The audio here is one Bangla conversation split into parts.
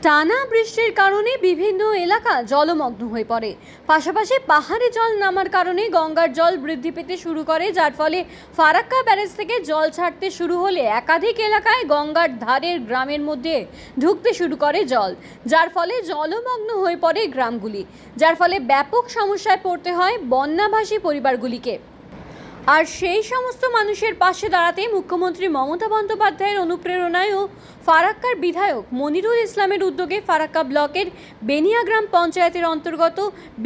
টানা বৃষ্টির কারণে বিভিন্ন এলাকা জলমগ্ন হয়ে পড়ে। পাশাপাশি পাহাড়ে জল নামার কারণে গঙ্গার জল বৃদ্ধি পেতে শুরু করে, যার ফলে ফারাক্কা ব্যারেজ থেকে জল ছাড়তে শুরু হলে একাধিক এলাকায় গঙ্গার ধারের গ্রামের মধ্যে ঢুকতে শুরু করে জল, যার ফলে জলমগ্ন হয়ে পড়ে গ্রামগুলি, যার ফলে ব্যাপক সমস্যায় পড়তে হয় বন্যাভাসী পরিবারগুলিকে। আর সেই সমস্ত মানুষের পাশে দাঁড়াতে মুখ্যমন্ত্রী মমতা বন্দ্যোপাধ্যায়ের অনুপ্রেরণায় ও ফারাক্কার বিধায়ক মনিরুল ইসলামের উদ্যোগে ফারাক্কা ব্লকের বেনিয়া গ্রাম পঞ্চায়েতের অন্তর্গত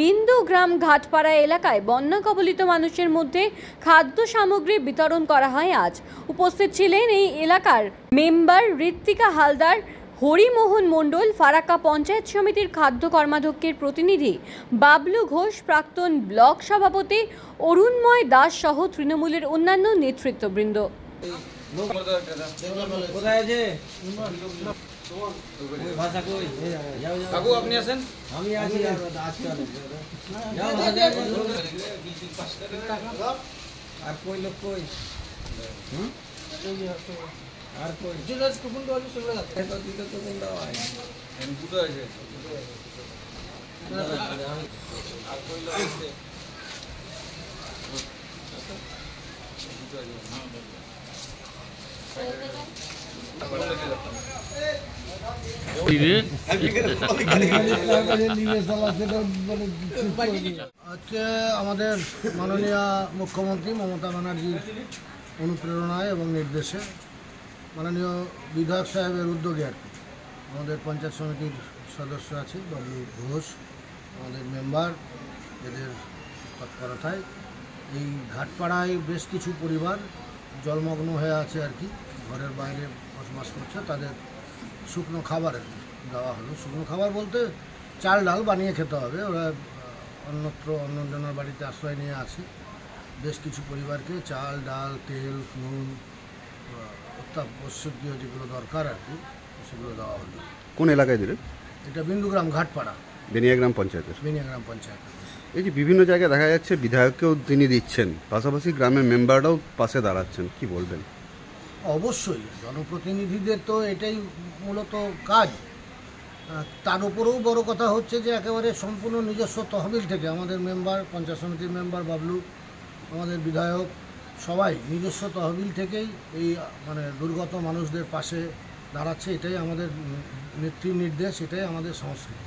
বিন্দু গ্রাম ঘাটপাড়া এলাকায় বন্যা কবলিত মানুষের মধ্যে খাদ্য সামগ্রী বিতরণ করা হয়। আজ উপস্থিত ছিলেন এই এলাকার মেম্বার ঋত্বিকা হালদার, হরিমোহন মণ্ডল, ফারাক্কা পঞ্চায়েত সমিতির খাদ্য কর্মাধ্যক্ষের প্রতিনিধি বাবলু ঘোষ, প্রাক্তন ব্লক সভাপতি অরুণময় দাস সহ তৃণমূলের অন্যান্য নেতৃত্ববৃন্দ। আর কই জিরাজ কুপন দাও সেগুলো আছে তো দিতে তো কোন দাও আছে এম কুটো আছে আর কই লোক আছে আজকে আমাদের মাননীয় মুখ্যমন্ত্রী মমতা ব্যানার্জির অনুপ্রেরণায় এবং নির্দেশে মাননীয় বিধায়ক সাহেবের উদ্যোগে আর কি আমাদের পঞ্চায়েত সমিতির সদস্য আছে বাবলু ঘোষ, আমাদের মেম্বার, এদের তৎপরতায় এই ঘাটপাড়ায় বেশ কিছু পরিবার জলমগ্ন হয়ে আছে আর কি, ঘরের বাইরে বসবাস করছে, তাদের শুকনো খাবার আর কি দেওয়া হলো। শুকনো খাবার বলতে চাল ডাল বানিয়ে খেতে হবে, ওরা অন্যত্র অন্যজনের বাড়িতে আশ্রয় নিয়ে আছে। বেশ কিছু পরিবারকে চাল ডাল তেল নুন অত্যাবশ্যকীয় যেগুলো দরকার আর কি সেগুলো দেওয়া হলো। কোন এলাকায় দিলেন? এটা বিন্দুগ্রাম ঘাটপাড়া, বেনিয়া গ্রাম পঞ্চায়েতের। বেনিয়া গ্রাম পঞ্চায়েত। এই যে বিভিন্ন জায়গায় দেখা যাচ্ছে বিধায়ককেও তিনি দিচ্ছেন, পাশাপাশি গ্রামের মেম্বাররাও পাশে দাঁড়াচ্ছেন, কি বলবেন? অবশ্যই জনপ্রতিনিধিদের তো এটাই মূলত কাজ। তার উপরেও বড় কথা হচ্ছে যে একেবারে সম্পূর্ণ নিজস্ব তহবিল থেকে আমাদের মেম্বার, পঞ্চায়েত সমিতির মেম্বার বাবলু, আমাদের বিধায়ক সবাই নিজস্ব তহবিল থেকেই এই দুর্গত মানুষদের পাশে দাঁড়াচ্ছে। এটাই আমাদের নেত্রীর নির্দেশ, এটাই আমাদের সংস্কৃতি।